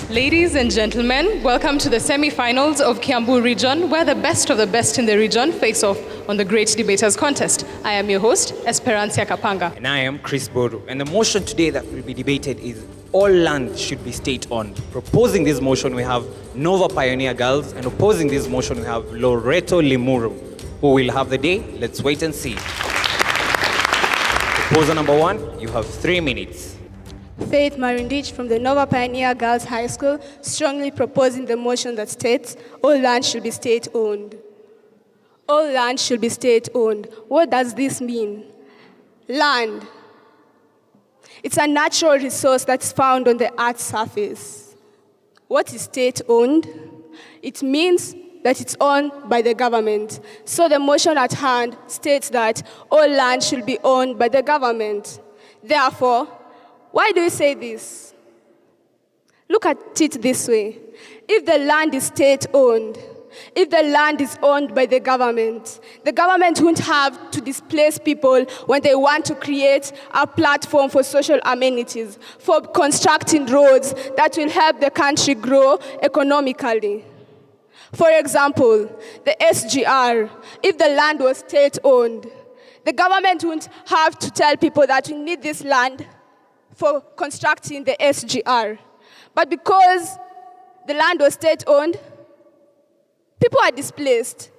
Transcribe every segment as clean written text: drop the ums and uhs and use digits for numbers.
Ladies and gentlemen, welcome to the semi-finals of Kiambu region, where the best of the best in the region face off on the Great Debaters Contest. I am your host, Esperancia Kapanga. And I am Chris Boru. And the motion today that will be debated is all land should be state-owned. Proposing this motion, we have Nova Pioneer Girls, and opposing this motion, we have Loreto Limuru. Who will have the day? Let's wait and see. Proposer number 1, you have 3 minutes. Faith Marindich from the Nova Pioneer Girls High School strongly proposing the motion that states all land should be state-owned. All land should be state-owned. What does this mean? Land. It's a natural resource that's found on the Earth's surface. What is state-owned? It means that it's owned by the government. So the motion at hand states that all land should be owned by the government. Therefore, why do we say this? Look at it this way. If the land is state-owned, if the land is owned by the government won't have to displace people when they want to create a platform for social amenities, for constructing roads that will help the country grow economically. For example, the SGR, if the land was state-owned, the government wouldn't have to tell people that we need this land for constructing the SGR. But because the land was state-owned, people are displaced.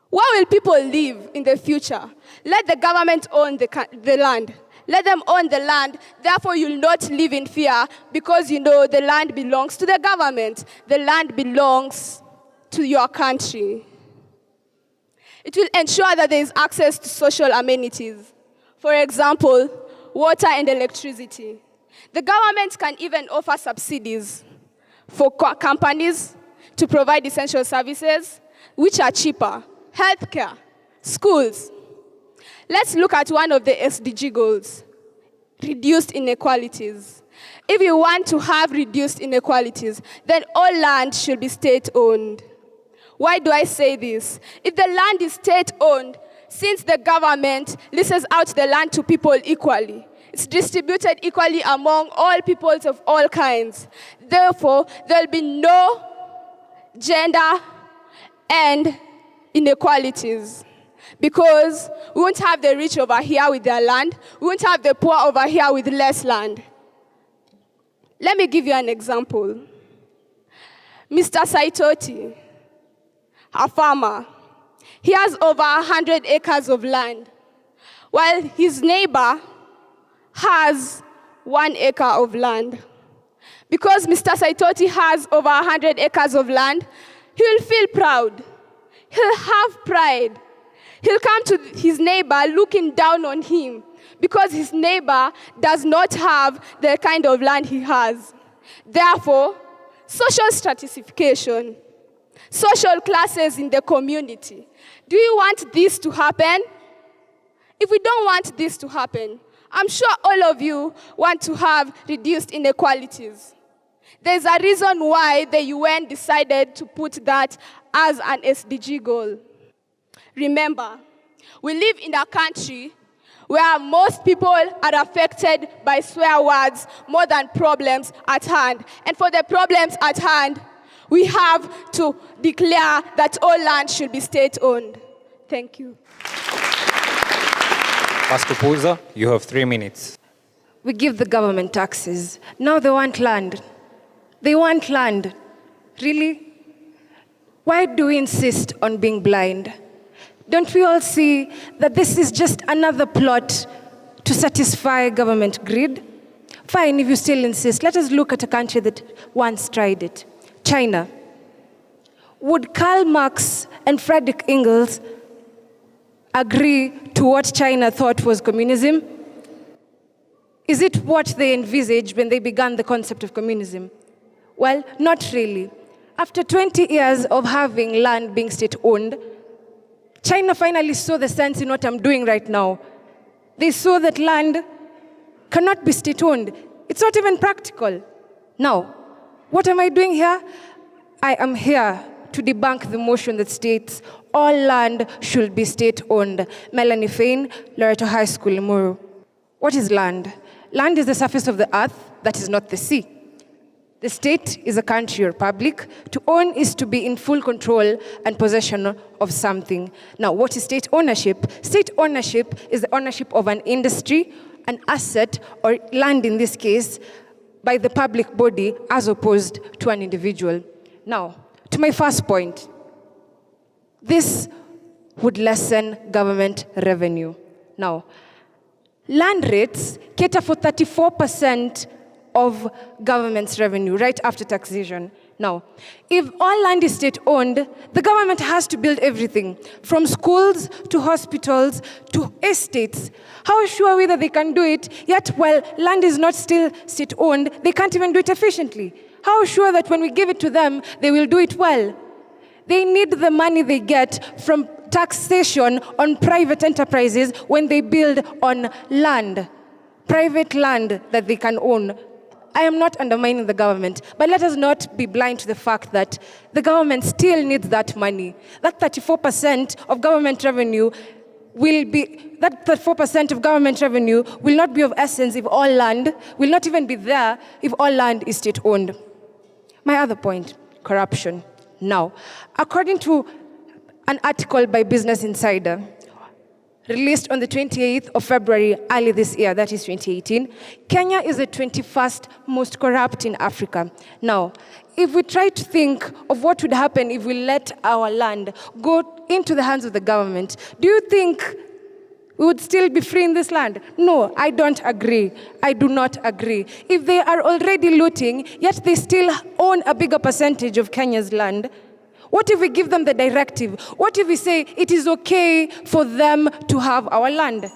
Where will people live in the future? Let the government own the land. Let them own the land. Therefore, you'll not live in fear because you know the land belongs to the government. The land belongs to your country. It will ensure that there is access to social amenities. For example, water and electricity. The government can even offer subsidies for companies to provide essential services which are cheaper. Healthcare, schools. Let's look at one of the SDG goals, reduced inequalities. If you want to have reduced inequalities, then all land should be state-owned. Why do I say this? If the land is state-owned, since the government leases out the land to people equally, it's distributed equally among all peoples of all kinds. Therefore, there'll be no gender and inequalities because we won't have the rich over here with their land. We won't have the poor over here with less land. Let me give you an example. Mr. Saitoti, a farmer, he has over 100 acres of land, while his neighbor has 1 acre of land. Because Mr. Saitoti has over 100 acres of land, he will feel proud. He'll have pride. He'll come to his neighbor looking down on him because his neighbor does not have the kind of land he has. Therefore, social stratification, social classes in the community. Do you want this to happen? If we don't want this to happen, I'm sure all of you want to have reduced inequalities. There's a reason why the UN decided to put that as an SDG goal. Remember, we live in a country where most people are affected by swear words more than problems at hand. And for the problems at hand, we have to declare that all land should be state-owned. Thank you. First proposer, you have 3 minutes. We give the government taxes. Now they want land. They want land. Really? Why do we insist on being blind? Don't we all see that this is just another plot to satisfy government greed? Fine, if you still insist, let us look at a country that once tried it. China. Would Karl Marx and Friedrich Engels agree to what China thought was communism? Is it what they envisaged when they began the concept of communism? Well, not really. After 20 years of having land being state-owned, China finally saw the sense in what I'm doing right now. They saw that land cannot be state-owned. It's not even practical. Now, what am I doing here? I am here to debunk the motion that states all land should be state-owned. Melanie Fain, Loreto High School, Limuru. What is land? Land is the surface of the earth that is not the sea. The state is a country or republic. To own is to be in full control and possession of something. Now, what is state ownership? State ownership is the ownership of an industry, an asset, or land in this case, by the public body as opposed to an individual. Now, to my first point, this would lessen government revenue. Now, land rates cater for 34% of government's revenue right after taxation. Now, if all land is state-owned, the government has to build everything, from schools to hospitals to estates. How sure are we that they can do it, yet while land is not still state-owned, they can't even do it efficiently? How sure that when we give it to them, they will do it well? They need the money they get from taxation on private enterprises when they build on land, private land that they can own. I am not undermining the government, but let us not be blind to the fact that the government still needs that money. That 34% of government revenue will not be of essence if all land will not even be there if all land is state-owned. My other point, corruption. Now, according to an article by Business Insider, released on the 28th of February early this year, that is 2018, Kenya is the 21st most corrupt in Africa. Now, if we try to think of what would happen if we let our land go into the hands of the government, do you think we would still be free in this land? No, I don't agree. I do not agree. If they are already looting, yet they still own a bigger percentage of Kenya's land, what if we give them the directive? What if we say it is okay for them to have our land?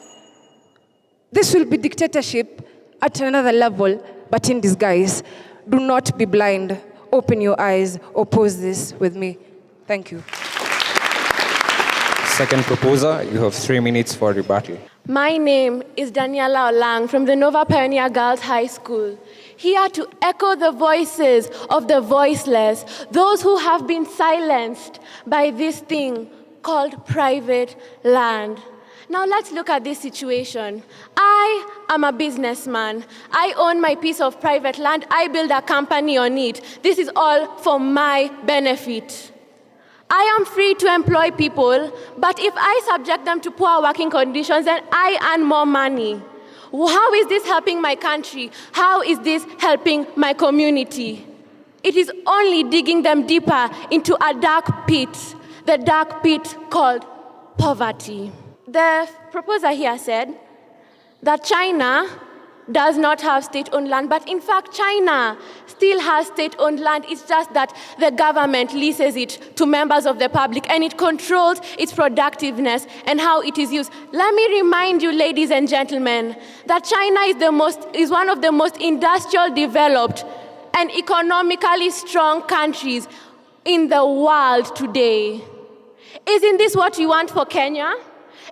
This will be dictatorship at another level, but in disguise. Do not be blind. Open your eyes. Oppose this with me. Thank you. Second proposer, you have 3 minutes for rebuttal. My name is Daniela Olang from the Nova Pioneer Girls High School, here to echo the voices of the voiceless, those who have been silenced by this thing called private land. Now let's look at this situation. I am a businessman. I own my piece of private land. I build a company on it. This is all for my benefit. I am free to employ people, but if I subject them to poor working conditions, then I earn more money. How is this helping my country? How is this helping my community? It is only digging them deeper into a dark pit, the dark pit called poverty. The proposer here said that China does not have state-owned land, but in fact, China still has state-owned land. It's just that the government leases it to members of the public, and it controls its productiveness and how it is used. Let me remind you, ladies and gentlemen, that China is one of the most industrial developed and economically strong countries in the world today. Isn't this what you want for Kenya?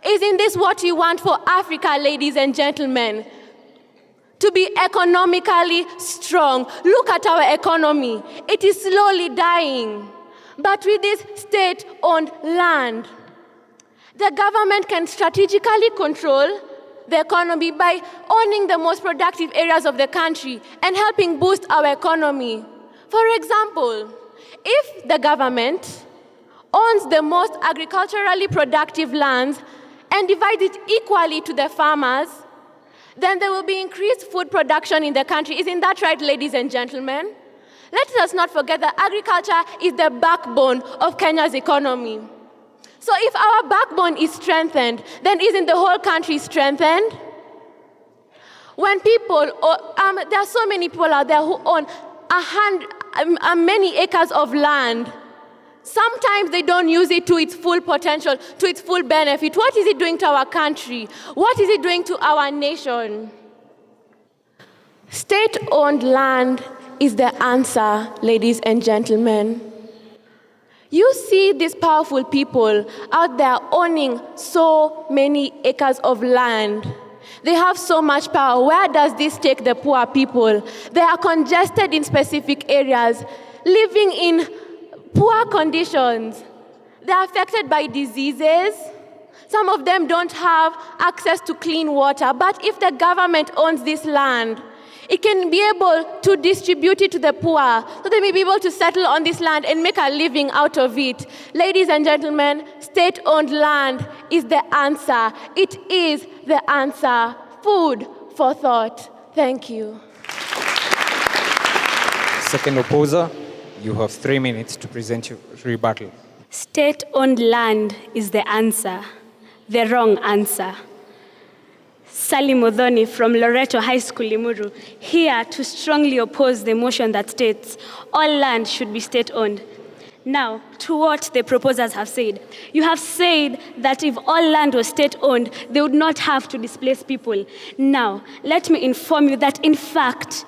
Isn't this what you want for Africa, ladies and gentlemen? To be economically strong. Look at our economy. It is slowly dying. But with this state-owned land, the government can strategically control the economy by owning the most productive areas of the country and helping boost our economy. For example, if the government owns the most agriculturally productive lands and divides it equally to the farmers, then there will be increased food production in the country. Isn't that right, ladies and gentlemen? Let us not forget that agriculture is the backbone of Kenya's economy. So if our backbone is strengthened, then isn't the whole country strengthened? When people, there are so many people out there who own many acres of land. Sometimes they don't use it to its full potential, to its full benefit. What is it doing to our country? What is it doing to our nation? State-owned land is the answer, ladies and gentlemen. You see these powerful people out there owning so many acres of land. They have so much power. Where does this take the poor people? They are congested in specific areas, living in poor conditions. They are affected by diseases. Some of them don't have access to clean water. But if the government owns this land, It can be able to distribute it to the poor so they may be able to settle on this land and make a living out of it. Ladies and gentlemen, state-owned land is the answer. It is the answer. Food for thought. Thank you. Second opposer, you have 3 minutes to present your rebuttal. State-owned land is the answer, the wrong answer. Salim Odhoni from Loreto High School, Limuru, here to strongly oppose the motion that states all land should be state-owned. Now, to what the proposers have said. You have said that if all land was state-owned, they would not have to displace people. Now, let me inform you that, in fact,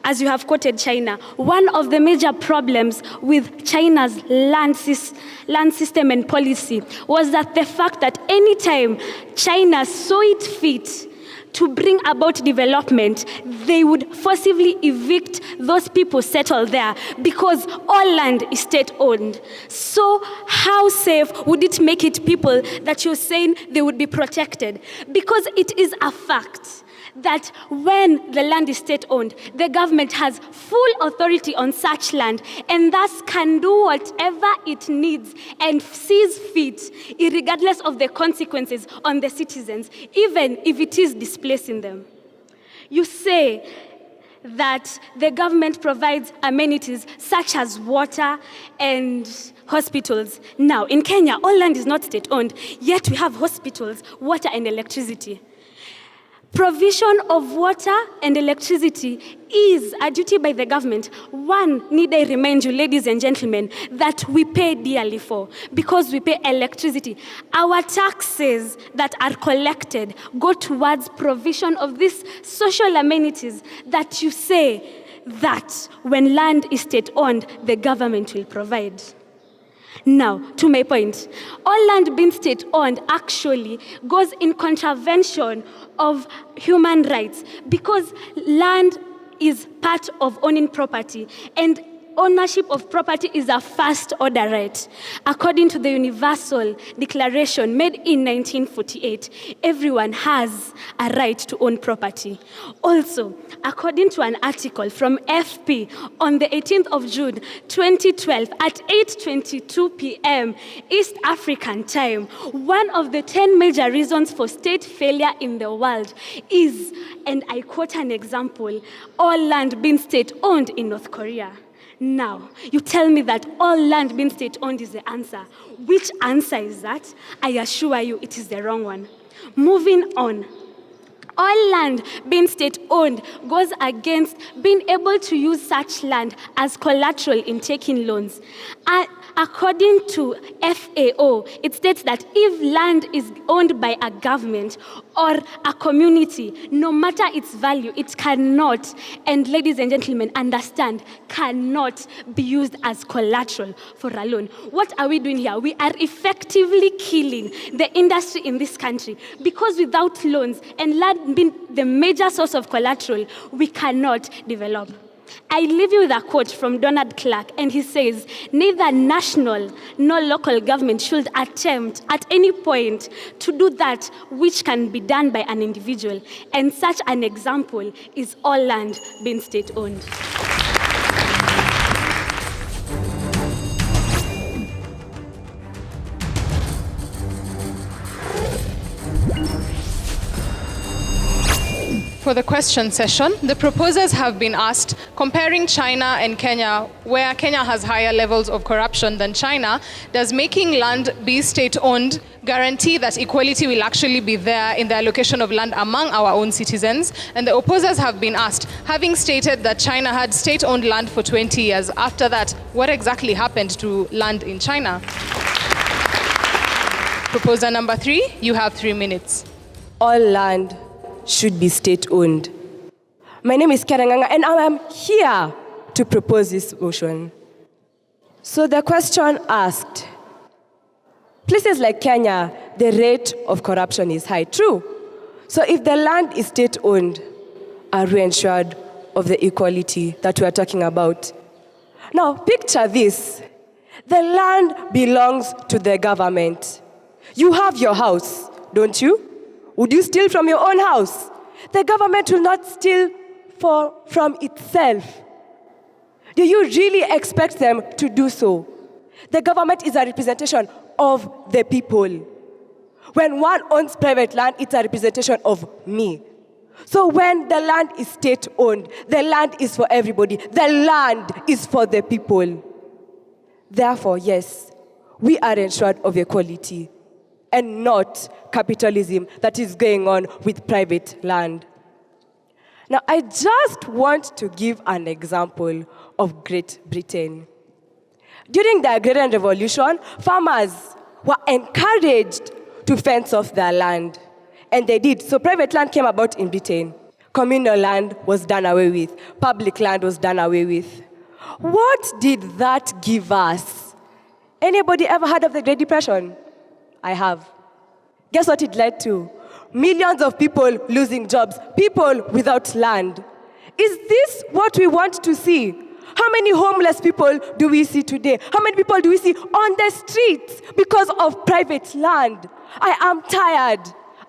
as you have quoted China, one of the major problems with China's land system and policy was that the fact that anytime China saw it fit to bring about development, they would forcibly evict those people settled there because all land is state-owned. So how safe would it make it people that you're saying they would be protected? Because it is a fact that when the land is state-owned, the government has full authority on such land and thus can do whatever it needs and sees fit, regardless of the consequences on the citizens, even if it is displacing them. You say that the government provides amenities such as water and hospitals. Now, in Kenya, all land is not state-owned, yet we have hospitals, water and electricity. Provision of water and electricity is a duty by the government. One, need I remind you, ladies and gentlemen, that we pay dearly for because we pay electricity. Our taxes that are collected go towards provision of these social amenities that you say that when land is state-owned, the government will provide. Now, to my point, all land being state-owned actually goes in contravention of human rights because land is part of owning property and ownership of property is a first-order right. According to the Universal Declaration made in 1948, everyone has a right to own property. Also, according to an article from FP on the 18th of June 2012 at 8:22 p.m. East African time, one of the 10 major reasons for state failure in the world is, and I quote an example, all land being state-owned in North Korea. Now, you tell me that all land being state-owned is the answer. Which answer is that? I assure you it is the wrong one. Moving on. All land being state-owned goes against being able to use such land as collateral in taking loans. According to FAO, it states that if land is owned by a government or a community, no matter its value, it cannot, and ladies and gentlemen, understand, cannot be used as collateral for a loan. What are we doing here? We are effectively killing the industry in this country because without loans and land being the major source of collateral, we cannot develop. I leave you with a quote from Donald Clark, and he says, neither national nor local government should attempt at any point to do that which can be done by an individual. And such an example is all land being state-owned. For the question session, the proposers have been asked, comparing China and Kenya, where Kenya has higher levels of corruption than China, does making land be state-owned guarantee that equality will actually be there in the allocation of land among our own citizens? And the opposers have been asked, having stated that China had state-owned land for 20 years, after that, what exactly happened to land in China? Proposer number 3, you have 3 minutes. All land should be state-owned. My name is Karanganga, and I am here to propose this motion. So the question asked, places like Kenya, the rate of corruption is high. True. So if the land is state-owned, are we ensured of the equality that we are talking about? Now, picture this. The land belongs to the government. You have your house, don't you? Would you steal from your own house? The government will not steal from itself? Do you really expect them to do so? The government is a representation of the people. When one owns private land, it's a representation of me. So when the land is state-owned, the land is for everybody. The land is for the people. Therefore, yes, we are ensured of equality and not capitalism that is going on with private land. Now, I just want to give an example of Great Britain. During the Agrarian Revolution, farmers were encouraged to fence off their land. And they did. So private land came about in Britain. Communal land was done away with. Public land was done away with. What did that give us? Anybody ever heard of the Great Depression? I have. Guess what it led to? Millions of people losing jobs. People without land. Is this what we want to see? How many homeless people do we see today? How many people do we see on the streets because of private land? I am tired.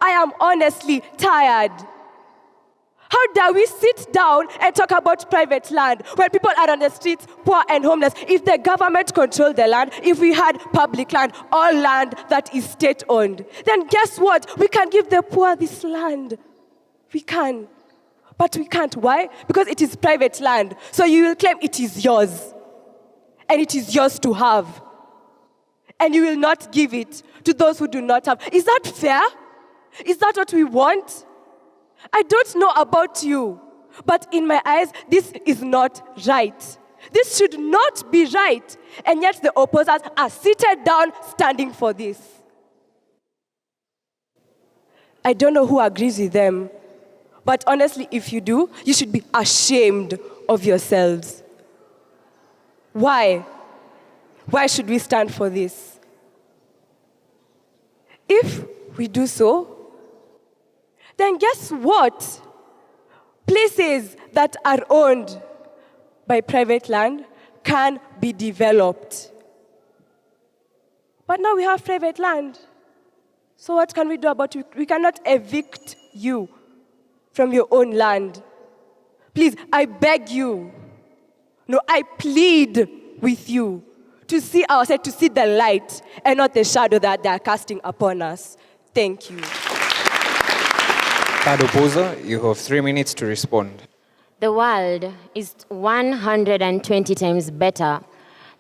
I am honestly tired. How dare we sit down and talk about private land when people are on the streets, poor and homeless? If the government controlled the land, if we had public land, all land that is state-owned, then guess what? We can give the poor this land. We can. But we can't. Why? Because it is private land. So you will claim it is yours. And it is yours to have. And you will not give it to those who do not have. Is that fair? Is that what we want? I don't know about you, but in my eyes, this is not right. This should not be right. And yet the opposers are seated down standing for this. I don't know who agrees with them, but honestly, if you do, you should be ashamed of yourselves. Why? Why should we stand for this? If we do so, then guess what? Places that are owned by private land can be developed. But now we have private land. So what can we do about it? We cannot evict you from your own land. Please, I beg you. No, I plead with you to see ourselves, to see the light and not the shadow that they are casting upon us. Thank you. Third opposer, you have 3 minutes to respond. The world is 120 times better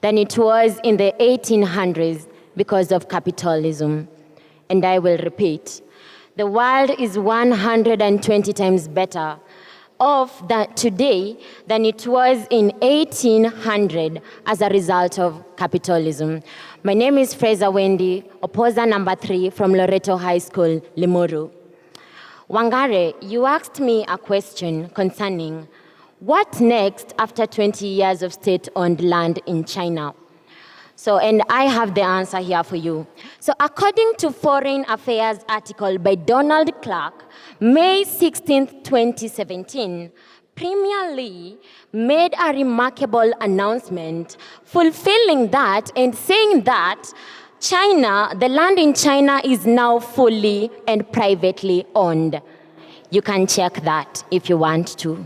than it was in the 1800s because of capitalism. And I will repeat, the world is 120 times better off that today than it was in 1800 as a result of capitalism. My name is Fraser Wendy, opposer number 3 from Loreto High School, Limuru. Wangare, you asked me a question concerning what next after 20 years of state-owned land in China. So, and I have the answer here for you. So, according to Foreign Affairs article by Donald Clark, May 16, 2017, Premier Lee made a remarkable announcement fulfilling that and saying that China, the land in China is now fully and privately owned. You can check that if you want to.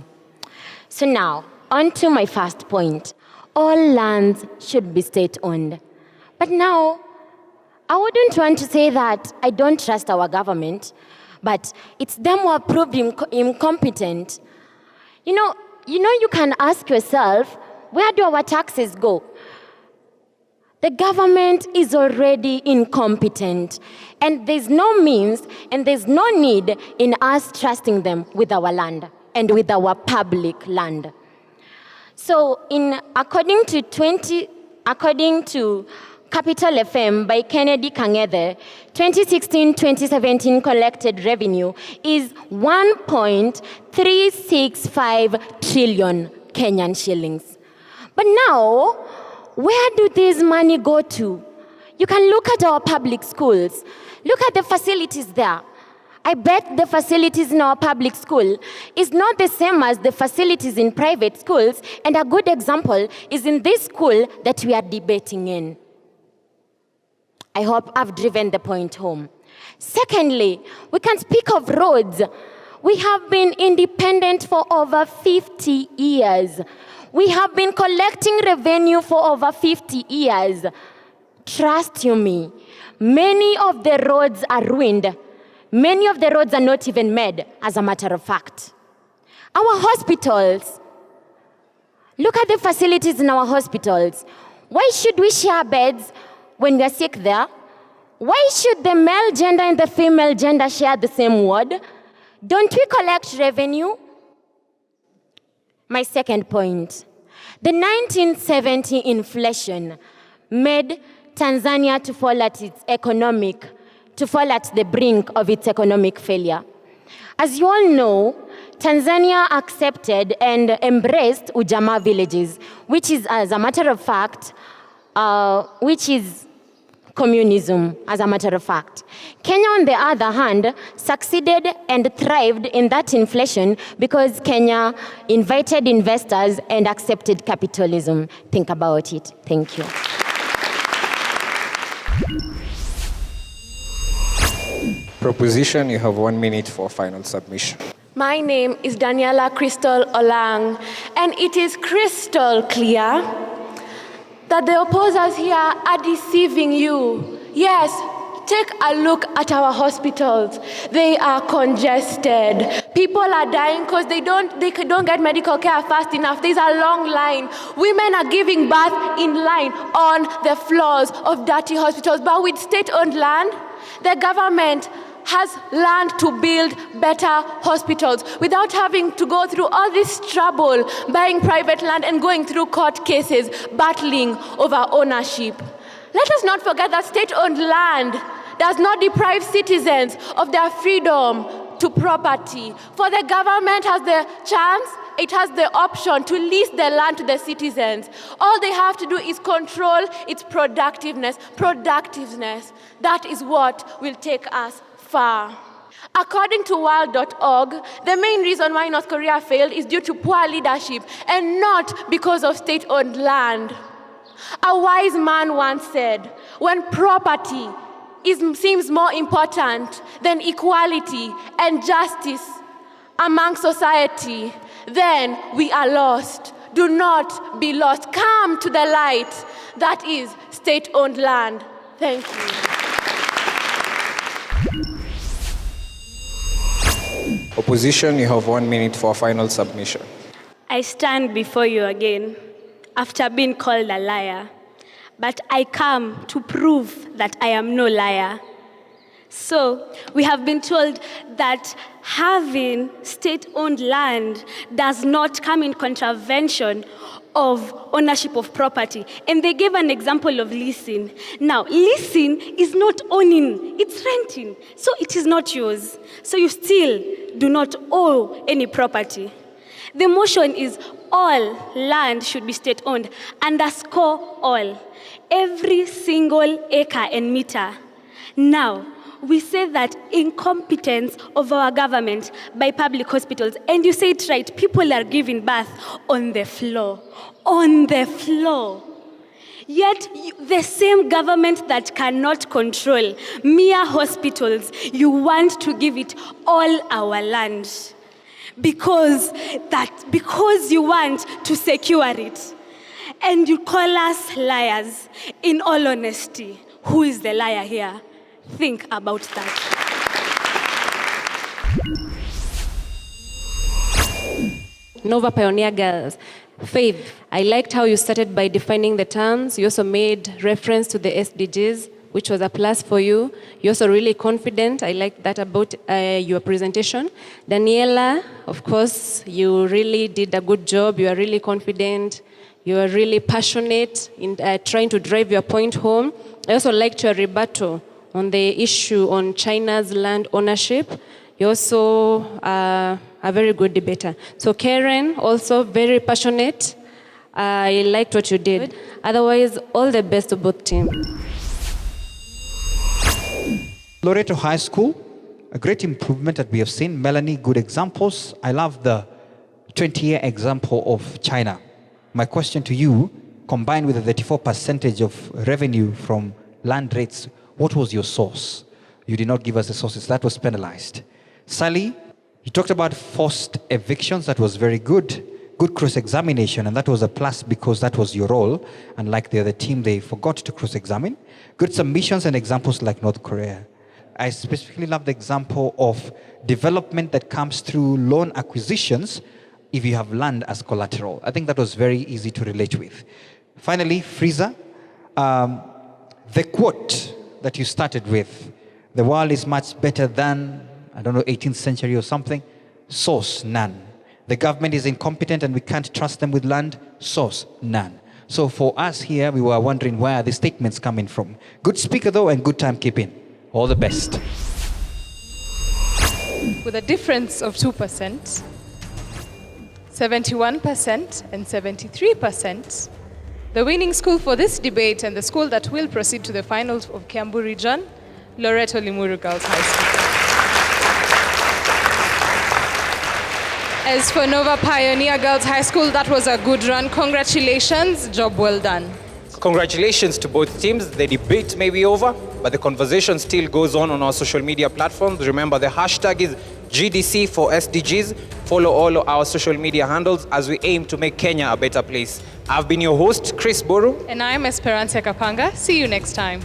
So now, on to my first point. All lands should be state-owned. But now, I wouldn't want to say that I don't trust our government, but it's them who are proved incompetent. You know, you can ask yourself, where do our taxes go? The government is already incompetent, and there's no means and there's no need in us trusting them with our land and with our public land. So, according to Capital FM by Kennedy Kangede, 2016-2017 collected revenue is 1.365 trillion Kenyan shillings. But now, where do this money go to? You can look at our public schools. Look at the facilities there. I bet the facilities in our public school is not the same as the facilities in private schools, and a good example is in this school that we are debating in. I hope I've driven the point home. Secondly, we can speak of roads. We have been independent for over 50 years. We have been collecting revenue for over 50 years. Trust you me, many of the roads are ruined. Many of the roads are not even made, as a matter of fact. Our hospitals, look at the facilities in our hospitals. Why should we share beds when we are sick there? Why should the male gender and the female gender share the same ward? Don't we collect revenue? My second point, the 1970 inflation made Tanzania to fall at the brink of its economic failure. As you all know, Tanzania accepted and embraced Ujamaa villages, which is, as a matter of fact, which is communism, as a matter of fact. Kenya, on the other hand, succeeded and thrived in that inflation because Kenya invited investors and accepted capitalism. Think about it. Thank you. Proposition, you have 1 minute for final submission. My name is Daniela Crystal Olang, and it is crystal clear that the opposers here are deceiving you. Yes, take a look at our hospitals. They are congested. People are dying because they don't get medical care fast enough. There's a long line. Women are giving birth in line on the floors of dirty hospitals. But with state-owned land, the government has learned to build better hospitals without having to go through all this trouble, buying private land and going through court cases, battling over ownership. Let us not forget that state-owned land does not deprive citizens of their freedom to property. For the government has the chance, it has the option to lease the land to the citizens. All they have to do is control its productiveness. That is what will take us far. According to world.org, the main reason why North Korea failed is due to poor leadership and not because of state-owned land. A wise man once said, when property seems more important than equality and justice among society, then we are lost. Do not be lost. Come to the light. That is state-owned land. Thank you. Opposition, you have 1 minute for final submission. I stand before you again after being called a liar, but I come to prove that I am no liar. So, we have been told that having state-owned land does not come in contravention of ownership of property. And they gave an example of leasing. Now, leasing is not owning, it's renting. So it is not yours. So you still do not owe any property. The motion is all land should be state-owned, underscore all. Every single acre and meter. Now, we say that incompetence of our government by public hospitals, and you say it right, people are giving birth on the floor. On the floor. Yet, the same government that cannot control mere hospitals, you want to give it all our land. Because you want to secure it. And you call us liars. In all honesty, who is the liar here? Think about that. Nova Pioneer Girls. Faith, I liked how you started by defining the terms. You also made reference to the SDGs, which was a plus for you. You're also really confident. I liked that about your presentation. Daniela, of course, you really did a good job. You are really confident. You are really passionate in trying to drive your point home. I also liked your rebuttal on the issue on China's land ownership. You're also a very good debater. So Karen, also very passionate. I liked what you did. Otherwise, all the best to both teams. Loreto High School, a great improvement that we have seen. Melanie, good examples. I love the 20-year example of China. My question to you, combined with the 34% of revenue from land rates, what was your source? You did not give us the sources. That was penalized. Sally, You talked about forced evictions. That was very good. Good cross-examination, and that was a plus because that was your role. Unlike the other team, they forgot to cross-examine. Good submissions and examples like North Korea. I specifically love the example of development that comes through loan acquisitions if you have land as collateral. I think that was very easy to relate with. Finally, Frieza, the quote that you started with, the world is much better than, 18th century or something. Source, none. The government is incompetent and we can't trust them with land. Source, none. So for us here, we were wondering where are the statements coming from. Good speaker though and good timekeeping. All the best. With a difference of 2%, 71% and 73%, the winning school for this debate and the school that will proceed to the finals of Kiambu region, Loreto Limuru Girls High School. As for Nova Pioneer Girls High School, that was a good run. Congratulations, job well done. Congratulations to both teams. The debate may be over, but the conversation still goes on our social media platforms. Remember, the hashtag is GDC for SDGs. Follow all our social media handles as we aim to make Kenya a better place. I've been your host, Chris Boru. And I'm Esperanza Kapanga. See you next time.